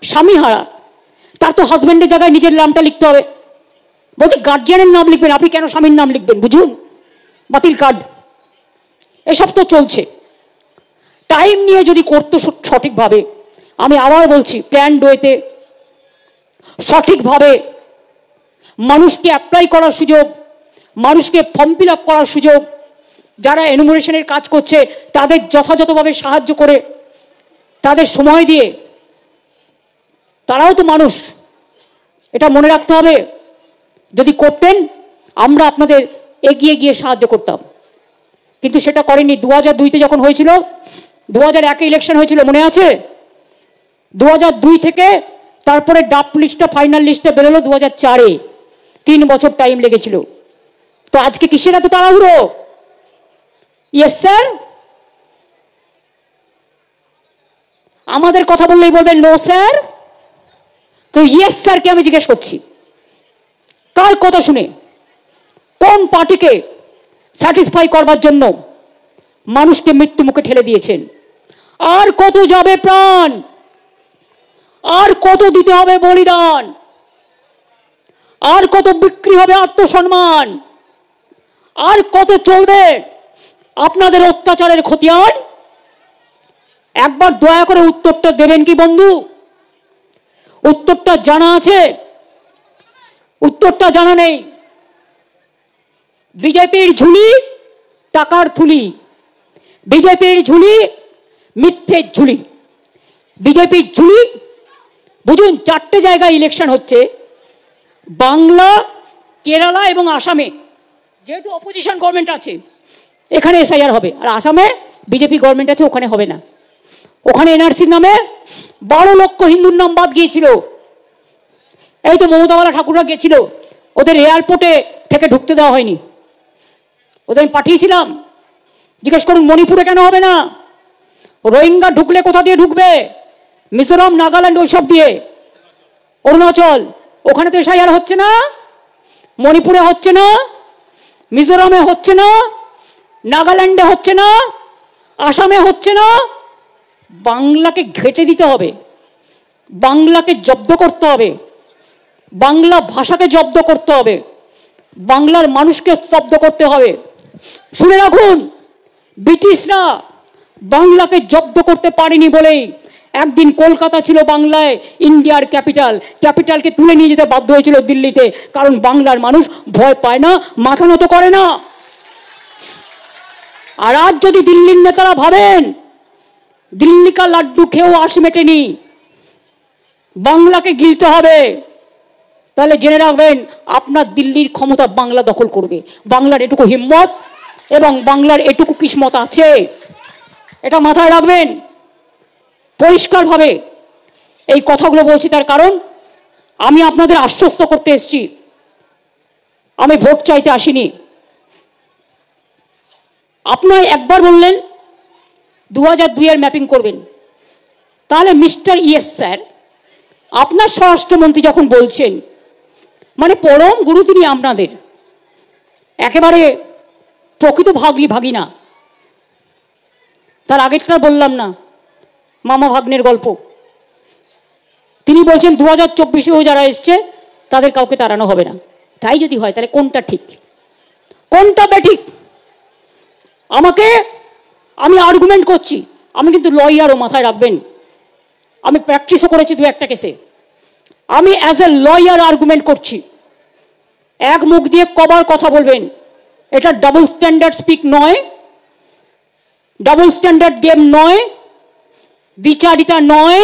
Speaker 1: স্বামী হারা, তার তো হাজব্যান্ডের জায়গায় নিজের নামটা লিখতে হবে। বলছে গার্জিয়ানের নাম লিখবেন, আপনি কেন স্বামীর নাম লিখবেন? বুঝুন, বাতিল কার্ড। এসব তো চলছে। টাইম নিয়ে যদি করতো সঠিকভাবে, আমি আবার বলছি প্ল্যান ওয়েতে সঠিকভাবে মানুষকে অ্যাপ্লাই করার সুযোগ, মানুষকে ফর্ম ফিল আপ করার সুযোগ, যারা এনুমারেশনের কাজ করছে তাদের যথাযথভাবে সাহায্য করে, তাদের সময় দিয়ে, তারাও তো মানুষ, এটা মনে রাখতে হবে। যদি করতেন আমরা আপনাদের এগিয়ে গিয়ে সাহায্য করতাম, কিন্তু সেটা করেনি। 2002-তে যখন হয়েছিল, 2001-এ ইলেকশন হয়েছিল, মনে আছে? 2002 থেকে তারপরে ড্রাফট লিস্টটা ফাইনাল লিস্টে বেরোলো 2004-এ, 3 বছর টাইম লেগেছিল। তো আজকে কিসের এত তাড়াহুড়ো? ইয়েস স্যার, আমাদের কথা বললেই বলবেন নো স্যার। তো ইয়েস স্যারকে আমি জিজ্ঞেস করছি, কার কথা শুনে, কোন পার্টিকে স্যাটিসফাই করবার জন্য মানুষকে মৃত্যু মুখে ঠেলে দিয়েছেন? আর কত যাবে প্রাণ, আর কত দিতে হবে বলিদান, আর কত বিক্রি হবে আত্মসম্মান, আর কত চলবে আপনাদের অত্যাচারের খতিয়ান? একবার দয়া করে উত্তরটা দেবেন কি বন্ধু? উত্তরটা জানা আছে? উত্তরটা জানা নেই। বিজেপির ঝুলি টাকার থুলি, বিজেপির ঝুলি মিথ্যের ঝুলি, বিজেপির ঝুলি। বুঝুন, 4টে জায়গায় ইলেকশন হচ্ছে, বাংলা, কেরালা এবং আসামে। যেহেতু অপোজিশন গভর্নমেন্ট আছে, এখানে এসআইআর হবে, আর আসামে বিজেপি গভর্নমেন্ট আছে, ওখানে হবে না। ওখানে এনআরসির নামে 12 লক্ষ হিন্দুর নাম বাদ গিয়েছিল। এই তো মমতাওয়ালা ঠাকুররা গেছিল, ওদের এয়ারপোর্টে থেকে ঢুকতে দেওয়া হয়নি, ওদের আমি পাঠিয়েছিলাম। জিজ্ঞেস করুন মণিপুরে কেন হবে না? রোহিঙ্গা ঢুকলে কোথা দিয়ে ঢুকবে? মিজোরাম, নাগাল্যান্ড, ওইসব দিয়ে। অরুণাচল, ওখানে তো এসআইআর হচ্ছে না, মণিপুরে হচ্ছে না, মিজোরামে হচ্ছে না, নাগাল্যান্ডে হচ্ছে না, আসামে হচ্ছে না। বাংলাকে ঘেঁটে দিতে হবে, বাংলাকে জব্দ করতে হবে, বাংলা ভাষাকে জব্দ করতে হবে, বাংলার মানুষকে স্তব্ধ করতে হবে। শুনে রাখুন, ব্রিটিশরা বাংলাকে জব্দ করতে পারেনি বলেই একদিন কলকাতা ছিল বাংলায় ইন্ডিয়ার ক্যাপিটাল, ক্যাপিটালকে তুলে নিয়ে যেতে বাধ্য হয়েছিল দিল্লিতে, কারণ বাংলার মানুষ ভয় পায় না, মাথা নত করে না। আর আজ যদি দিল্লির নেতারা ভাবেন দিল্লি কা লাড্ডু খেয়েও আশ মেটেনি, বাংলাকে গিলতে হবে, তাহলে জেনে রাখবেন আপনার দিল্লির ক্ষমতা বাংলা দখল করবে। বাংলার এটুকু হিম্মত এবং বাংলার এটুকু কিসমত আছে, এটা মাথায় রাখবেন। পরিষ্কারভাবে এই কথাগুলো বলছি, তার কারণ আমি আপনাদের আশ্বস্ত করতে এসেছি, আমি ভোট চাইতে আসিনি। আপনার একবার বললেন 2002-এর ম্যাপিং করবেন, তাহলে মিস্টার ইয়েস স্যার, আপনার স্বরাষ্ট্রমন্ত্রী যখন বলছেন, মানে পরম গুরু তিনি আপনাদের, একেবারে প্রকৃত ভাগিনা। তার আগেরটা বললাম না, মামা ভাগ্নের গল্প। তিনি বলছেন 2024-এও যারা এসছে তাদের কাউকে তাড়ানো হবে না। তাই যদি হয় তাহলে কোনটা ঠিক, কোনটা বেঠিক? আমি আর্গুমেন্ট করছি, আমি কিন্তু লয়ারও, মাথায় রাখবেন। আমি প্র্যাকটিসও করেছি 2-1টা কেসে। আমি অ্যাজ এ লয়ার আর্গুমেন্ট করছি। এক মুখ দিয়ে কবার কথা বলবেন, এটা ডাবল স্ট্যান্ডার্ড স্পিক নয়, ডাবল স্ট্যান্ডার্ড গেম নয়, বিচারিতা নয়।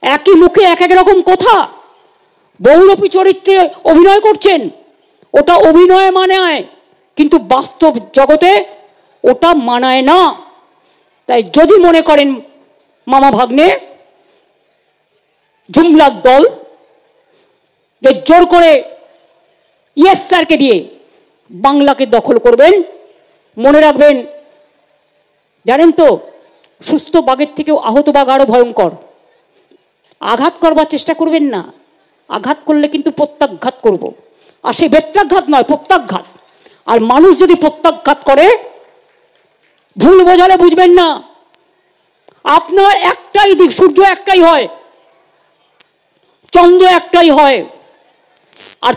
Speaker 1: একই মুখে এক এক রকম কথা। বহুরূপী চরিত্রে অভিনয় করছেন, ওটা অভিনয় মানায়, কিন্তু বাস্তব জগতে ওটা মানায় না। তাই যদি মনে করেন মামা ভাগ্নে জুমলার দল যে জোর করে ইয়েস স্যারকে দিয়ে বাংলাকে দখল করবেন, মনে রাখবেন, জানেন তো সুস্থ বাঘের থেকেও আহত বাঘ আরো ভয়ঙ্কর। আঘাত করবার চেষ্টা করবেন না, আঘাত করলে কিন্তু প্রত্যাঘাত করব, আর সেই বেত্রাঘাত নয়, প্রত্যাঘাত। আর মানুষ যদি প্রত্যাঘাত করে, ভুল বোঝালে বুঝবেন না, আপনার একটাই দিক, সূর্য একটাই হয়, চন্দ্র একটাই হয়, আর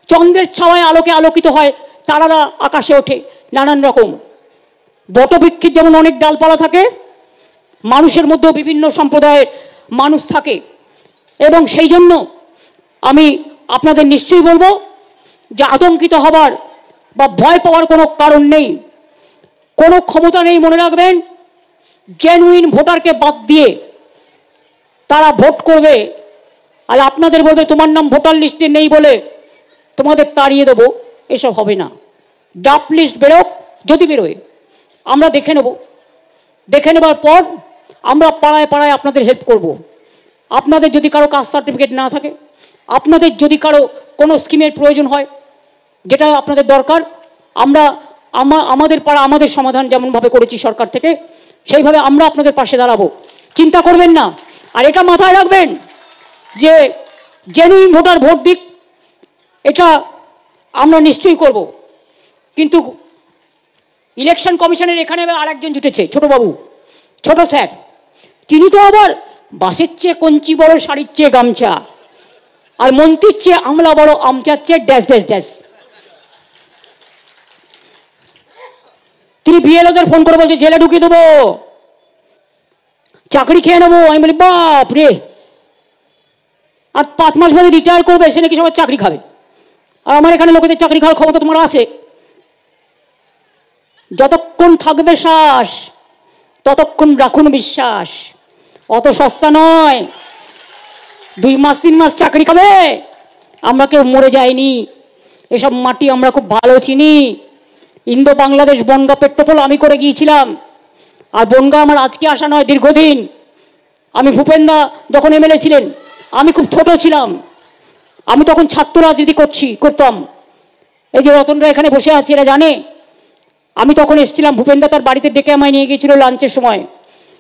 Speaker 1: চন্দ্রের ছাওয়ায় আলোকে আলোকিত হয়, তারারা আকাশে ওঠে নানান রকম। বটবৃক্ষের যেমন অনেক ডালপালা থাকে, মানুষের মধ্যেও বিভিন্ন সম্প্রদায়ের মানুষ থাকে, এবং সেই জন্য আমি আপনাদের নিশ্চয়ই বলবো যে আতঙ্কিত হবার বা ভয় পাওয়ার কোনো কারণ নেই, কোনো ক্ষমতা নেই। মনে রাখবেন, জেনুইন ভোটারকে বাদ দিয়ে তারা ভোট করবে, আর আপনাদের বলবে তোমার নাম ভোটার লিস্টে নেই বলে তোমাদের তাড়িয়ে দেবো, এসব হবে না। ড্রাফট লিস্ট বেরোক, যদি বেরোয় আমরা দেখে নেব, দেখে নেবার পর আমরা পাড়ায় পাড়ায় আপনাদের হেল্প করব। আপনাদের যদি কারো কাস্ট সার্টিফিকেট না থাকে, আপনাদের যদি কারো কোনো স্কিমের প্রয়োজন হয় যেটা আপনাদের দরকার, আমরা আমাদের পাড়া আমাদের সমাধান যেমনভাবে করেছি সরকার থেকে, সেইভাবে আমরা আপনাদের পাশে দাঁড়াবো, চিন্তা করবেন না। আর এটা মাথায় রাখবেন যে জেনুইন ভোটার ভোট দিক, এটা আমরা নিশ্চয়ই করব। কিন্তু ইলেকশন কমিশনের এখানে আরেকজন জুটেছে, ছোটবাবু, ছোট স্যার, তিনি তো আবার বাসের চেয়ে কঞ্চি বড়, শাড়ির চেয়ে গামছা, আর মন্ত্রীর চেয়ে আমলা বড়, আমচার চেয়ে ড্যাশ ড্যাশ ড্যাশ। তিনি বিএলওদের ফোন করে বলছে জেলে ঢুকিয়ে দেবো, চাকরি খেয়ে নেবো। আমি বলি বাপ রে, আর 5 মাস বাদে রিটায়ার করবে, সে নাকি সবার চাকরি খাবে। আর আমার এখানে লোকেদের চাকরি খাওয়ার ক্ষমতা তোমার আছে। যতক্ষণ থাকবে শ্বাস ততক্ষণ রাখুন বিশ্বাস, অত সস্তা নয়। 2 মাস 3 মাস চাকরি খাবে, আমরা কেউ মরে যাইনি, এসব মাটি আমরা খুব ভালো চিনি। ইন্দো বাংলাদেশ বনগা পেট্রোপোল আমি করে গিয়েছিলাম, আর বনগা আমার আজকে আসা নয়, দীর্ঘদিন। আমি ভূপেন্দা যখন এমএলএ ছিলেন, আমি খুব ছোট ছিলাম, আমি তখন ছাত্র রাজনীতি করতাম। এই যে রতনরা এখানে বসে আছে, এরা জানে আমি তখন এসেছিলাম, ভূপেন্দা তার বাড়িতে ডেকে আমায় নিয়ে গিয়েছিল লাঞ্চের সময়।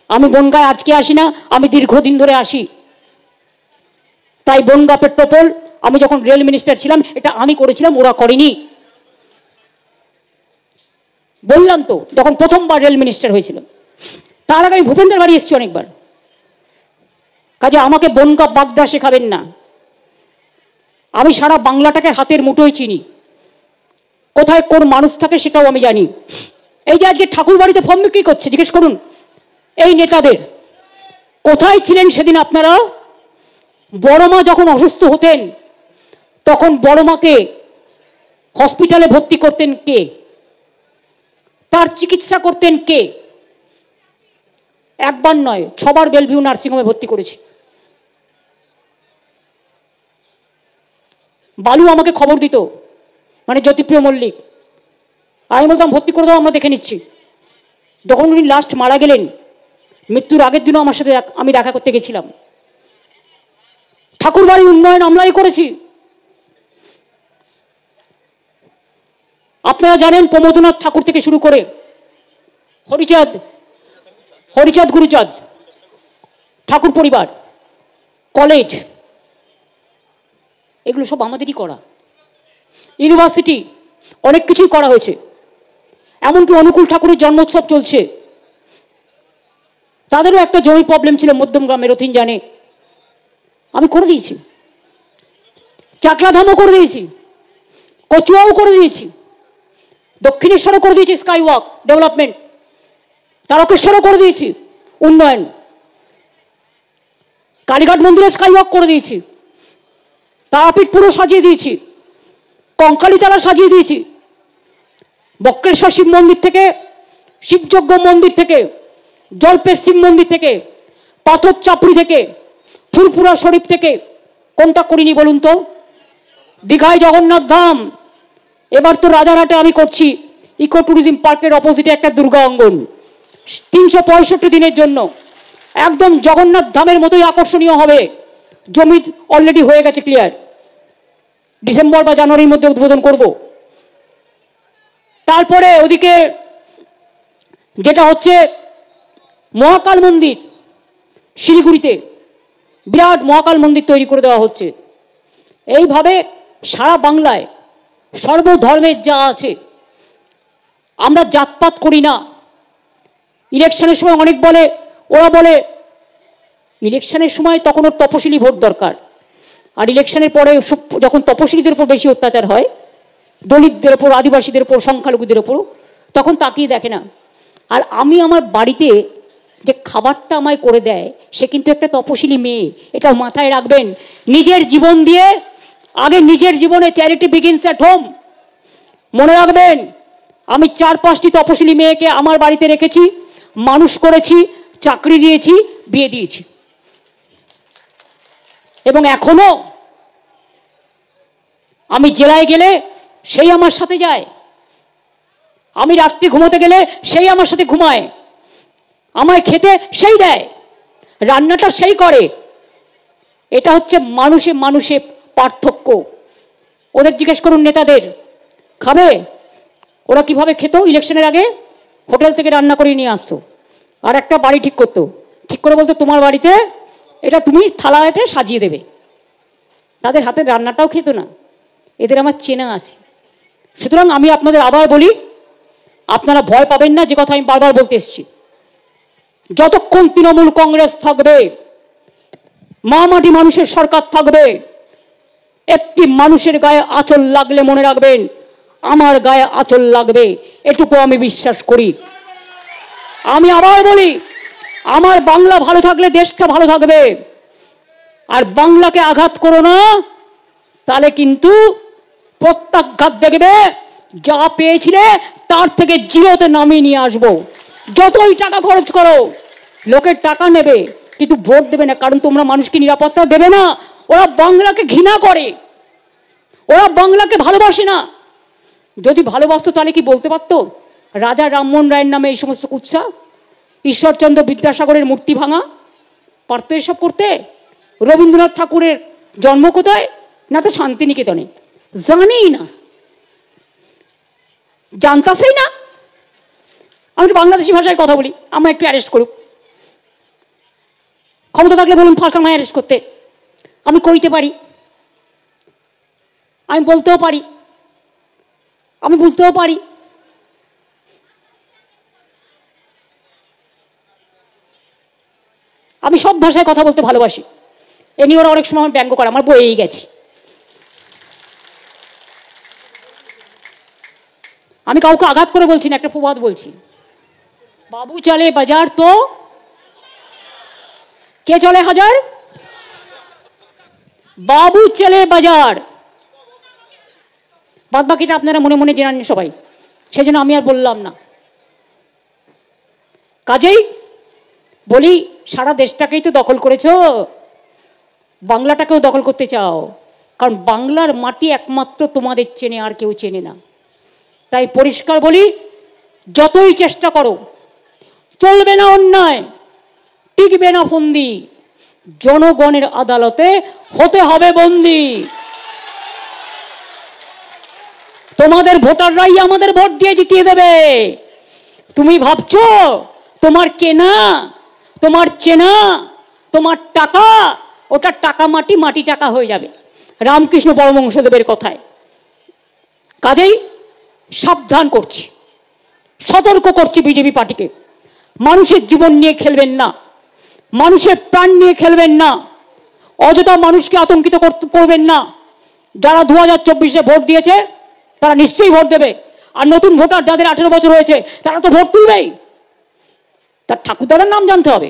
Speaker 1: আমি বনগায় আজকে আসি না, আমি দীর্ঘদিন ধরে আসি। তাই বনগা পেট্রোপোল আমি যখন রেল মিনিস্টার ছিলাম, এটা আমি করেছিলাম, ওরা করেনি। বললাম তো, যখন প্রথমবার রেল মিনিস্টার হয়েছিল, তার আগে আমি ভূপেন্দ্রের বাড়ি এসেছি অনেকবার। কাজে আমাকে বনগা বাগদা শেখাবেন না, আমি সারা বাংলাটাকে হাতের মুঠোয় চিনি, কোথায় কোন মানুষ থাকে সেটাও আমি জানি। এই যে আজকে ঠাকুর বাড়িতে ফর্ম বিক্রি করছে, জিজ্ঞেস করুন এই নেতাদের, কোথায় ছিলেন সেদিন আপনারা? বড় মা যখন অসুস্থ হতেন, তখন বড় মাকে হসপিটালে ভর্তি করতেন কে? তার চিকিৎসা করতেন কে? একবার নয়, 6 বার বেলভিউ নার্সিংহোমে ভর্তি করেছি। বালু আমাকে খবর দিত, মানে জ্যোতিপ্রিয় মল্লিক, আমি বলতাম ভর্তি করে দাও, আমরা দেখে নিচ্ছি। যখন উনি লাস্ট মারা গেলেন, মৃত্যুর আগের দিনও আমার সাথে আমি দেখা করতে গেছিলাম। ঠাকুর বাড়ির উন্নয়ন আমরাই করেছি। আপনারা জানেন প্রমোদনাথ ঠাকুর থেকে শুরু করে হরিচাঁদ গুরুচাঁদ ঠাকুর পরিবার, কলেজ, এগুলো সব আমাদেরই করা। ইউনিভার্সিটি, অনেক কিছুই করা হয়েছে। এমনকি অনুকূল ঠাকুরের জন্মোৎসব চলছে, তাদেরও একটা জমি প্রবলেম ছিল মধ্যমগ্রামে, রথিন জানে, আমি করে দিয়েছি। চাকলাধামও করে দিয়েছি, কচুয়াও করে দিয়েছি, দক্ষিণেশ্বরও করে দিয়েছি স্কাই ওয়াক ডেভেলপমেন্ট, তারকেশ্বরও করে দিয়েছি উন্নয়ন, কালীঘাট মন্দিরে স্কাই ওয়াক করে দিয়েছি, তারাপীঠ পুরো সাজিয়ে দিয়েছি, কঙ্কালীতলা সাজিয়ে দিয়েছি, বক্রেশ্বর শিব মন্দির থেকে, শিবযজ্ঞ মন্দির থেকে, জল্পেশ শিব মন্দির থেকে, পাথর চাপড়ি থেকে, ফুরপুরা শরীফ থেকে, কোনটা করিনি বলুন তো? দীঘায় জগন্নাথ ধাম, এবার তো রাজারহাটে আমি করছি ইকো ট্যুরিজম পার্কের অপোজিটে একটা দুর্গা অঙ্গন, 365 দিনের জন্য একদম জগন্নাথ ধামের মতোই আকর্ষণীয় হবে। জমি অলরেডি হয়ে গেছে ক্লিয়ার, ডিসেম্বর বা জানুয়ারির মধ্যে উদ্বোধন করব। তারপরে ওদিকে যেটা হচ্ছে মহাকাল মন্দির, শিলিগুড়িতে বিরাট মহাকাল মন্দির তৈরি করে দেওয়া হচ্ছে। এইভাবে সারা বাংলায় সর্বধর্মের যা আছে, আমরা জাতপাত করি না, ইলেকশনের সময় অনেক বলে, ওরা বলে ইলেকশনের সময় তখন ওর তপশিলি ভোট দরকার, আর ইলেকশনের পরে যখন তপশিলিদের উপর বেশি অত্যাচার হয়, দলিতদের ওপর, আদিবাসীদের ওপর, সংখ্যালঘুদের ওপর, তখন তাকিয়ে দেখে না। আর আমি আমার বাড়িতে যে খাবারটা আমায় করে দেয় সে কিন্তু একটা তপশিলি মেয়ে, এটা মাথায় রাখবেন। নিজের জীবন দিয়ে আগে নিজের জীবনে চ্যারিটি বিগিনস অ্যাট হোম। মনে রাখবেন, আমি 4-5টি তপশিলি মেয়েকে আমার বাড়িতে রেখেছি, মানুষ করেছি, চাকরি দিয়েছি, বিয়ে দিয়েছি, এবং এখনো আমি জেলায় গেলে সেই আমার সাথে যায়, আমি রাত্রি ঘুমোতে গেলে সেই আমার সাথে ঘুমায়, আমায় খেতে সেই দেয়, রান্নাটা সেই করে। এটা হচ্ছে মানুষে মানুষে পার্থক্য। ওদের জিজ্ঞেস করুন নেতাদের, খাবে? ওরা কিভাবে খেত ইলেকশনের আগে? হোটেল থেকে রান্না করে নিয়ে আসতো, আর একটা বাড়ি ঠিক করতো, ঠিক করে বলতো তোমার বাড়িতে এটা তুমি থালাতে সাজিয়ে দেবে। তাদের হাতের রান্নাটাও খেত না। এদের আমার চেনা আছে। সুতরাং আমি আপনাদের আবার বলি, আপনারা ভয় পাবেন না, যে কথা আমি বারবার বলতে এসেছি, যতক্ষণ তৃণমূল কংগ্রেস থাকবে, মামাটি মানুষের সরকার থাকবে, একটি মানুষের গায়ে আঁচল লাগলে মনে রাখবেন আমার গায়ে আঁচল লাগবে, এটুকু আমি বিশ্বাস করি। আমি আবার বলি, আমার বাংলা ভালো থাকলে দেশটা ভালো থাকবে। আর বাংলাকে আঘাত করো না, তাহলে কিন্তু প্রত্যাঘাত দেখবে, যা পেয়েছিলে তার থেকে জিরোতে নামিয়ে নিয়ে আসবো। যতই টাকা খরচ করো, লোকের টাকা নেবে কিন্তু ভোট দেবে না, কারণ তোমরা মানুষকে নিরাপত্তা দেবে না। ওরা বাংলাকে ঘৃণা করে, ওরা বাংলাকে ভালোবাসে না। যদি ভালোবাসতো তাহলে কি বলতে পারতো রাজা রামমোহন রায়ের নামে এই সমস্ত কুৎসা, ঈশ্বরচন্দ্র বিদ্যাসাগরের মূর্তি ভাঙা? পারতো এসব করতে? রবীন্দ্রনাথ ঠাকুরের জন্ম কোথায়? না তো শান্তিনিকেতনে। জানেই না, জানতাসেই না। আমি বাংলাদেশি ভাষায় কথা বলি, আমার একটু অ্যারেস্ট করুক, ক্ষমতা থাকলে বলুন ফার্স্ট আমায় অ্যারেস্ট করতে। আমি কইতে পারি, আমি বলতেও পারি, আমি বুঝতেও পারি। আমি সব ভাষায় কথা বলতে ভালোবাসি। এ নিয়ে ওরা অনেক সময় ব্যঙ্গ করে, আমার বইয়েই গেছি। আমি কাউকে আঘাত করে বলছি না, একটা প্রবাদ বলছি। বাবু চলে বাজার তো কে চলে হাজার? বাবু চলে বাজার। বাদ বাকিটা আপনারা মনে মনে জেনে নেন সবাই, সেজন্য আমি আর বললাম না। কাজেই বলি, সারা দেশটাকেই তো দখল করেছো, বাংলাটাকেও দখল করতে চাও, কারণ বাংলার মাটি একমাত্র তোমাদের চেনে, আর কেউ চেনে না। তাই পরিষ্কার বলি, যতই চেষ্টা করো চলবে না অন্যায়, টিকবে না ফন্দি, জনগণের আদালতে হতে হবে বন্দী। তোমাদের ভোটাররাই আমাদের ভোট দিয়ে জিতিয়ে দেবে। তুমি ভাবছো তোমার কেনা, তোমার চেনা, তোমার টাকা, ওটা টাকা মাটি, মাটি টাকা হয়ে যাবে, রামকৃষ্ণ পরমহংসদেবের কথায়। কাজেই সাবধান করছি, সতর্ক করছি বিজেপি পার্টিকে, মানুষের জীবন নিয়ে খেলবেন না, মানুষের প্রাণ নিয়ে খেলবেন না, অযথা মানুষকে আতঙ্কিত করবেন না। যারা 2024-এ ভোট দিয়েছে তারা নিশ্চয়ই ভোট দেবে, আর নতুন ভোটার যাদের 18 বছর হয়েছে তারা তো ভোট তুলবেই। তার ঠাকুরদার নাম জানতে হবে।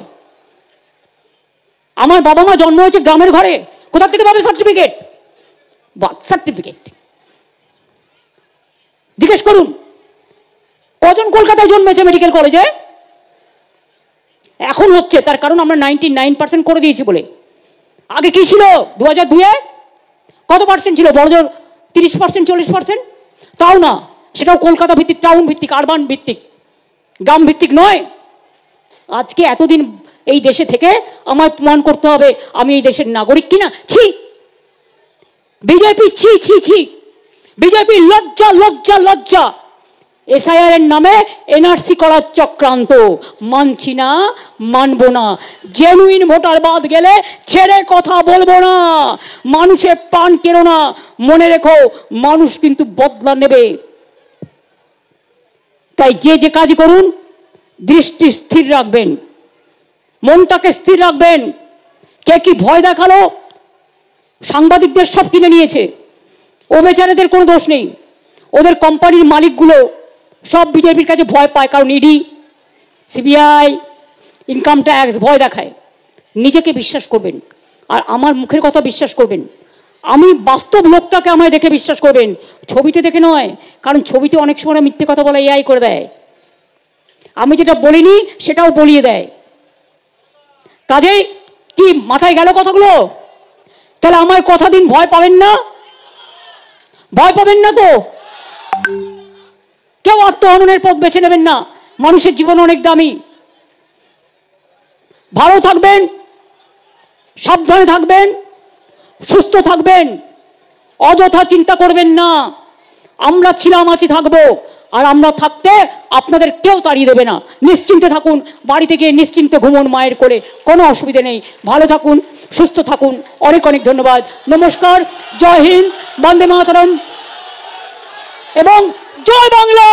Speaker 1: আমার বাবা মা জন্ম হয়েছে গ্রামের ঘরে, কোথা থেকে পাবে সার্টিফিকেট? Birth certificate. জিজ্ঞেস করুন কজন কলকাতায় জন্মেছে মেডিকেল কলেজে? এখন হচ্ছে, তার কারণ আমরা 99% করে দিয়েছি বলে। আগে কি ছিল? 2002-এ কত পার্সেন্ট ছিল? বড়জোর 30%, 40%, তাও না। সেটাও কলকাতা ভিত্তিক, টাউন ভিত্তিক, আরবান ভিত্তিক, গ্রাম ভিত্তিক নয়। আজকে এতদিন এই দেশে থেকে আমার প্রমাণ করতে হবে আমি এই দেশের নাগরিক কিনা। ছি বিজেপি, ছি ছি ছি বিজেপি, লজ্জা লজ্জা লজ্জা। এসআইআর এর নামে এনআরসি করার চক্রান্ত, মানছি না, মানবো না। জেনুইন ভোটার বাদ গেলে ছেড়ে কথা বলবো না। মানুষের প্রাণ কেনো না, মনে রেখো মানুষ কিন্তু বদলা নেবে। তাই যে যে কাজ করুন দৃষ্টি স্থির রাখবেন, মনটাকে স্থির রাখবেন। কে কি ভয় দেখালো, সাংবাদিকদের সব কিনে নিয়েছে, ও বেচারাদের কোনো দোষ নেই। ওদের কোম্পানির মালিকগুলো সব বিজেপির কাছে ভয় পায়, কারণ ইডি, সিবিআই, ইনকাম ট্যাক্স ভয় দেখায়। নিজেকে বিশ্বাস করবেন, আর আমার মুখের কথা বিশ্বাস করবেন। আমি বাস্তব লোকটাকে আমায় দেখে বিশ্বাস করবেন, ছবিতে দেখে নয়, কারণ ছবিতে অনেক সময় মিথ্যে কথা বলা এআই করে দেয়। আমি যেটা বলিনি সেটাও বলিয়ে দেয়। কাজেই কি মাথায় গেল কথাগুলো? তাহলে আমায় কথা দিন, ভয় পাবেন না, ভয় পাবেন না তো? কেউ আত্মহননের পথ বেছে নেবেন না। মানুষের জীবন অনেক দামি। ভালো থাকবেন, সাবধানে থাকবেন, সুস্থ থাকবেন, অযথা চিন্তা করবেন না। আমরা ছিলাম, আছি, থাকবো, আর আমরা থাকতে আপনাদের কেউ তাড়িয়ে দেবে না। নিশ্চিন্তে থাকুন, বাড়িতে গিয়ে নিশ্চিন্তে ঘুমন মায়ের করে, কোনো অসুবিধে নেই। ভালো থাকুন, সুস্থ থাকুন। অনেক অনেক ধন্যবাদ। নমস্কার, জয় হিন্দ, বন্দে মাতরম এবং জয় বাংলা।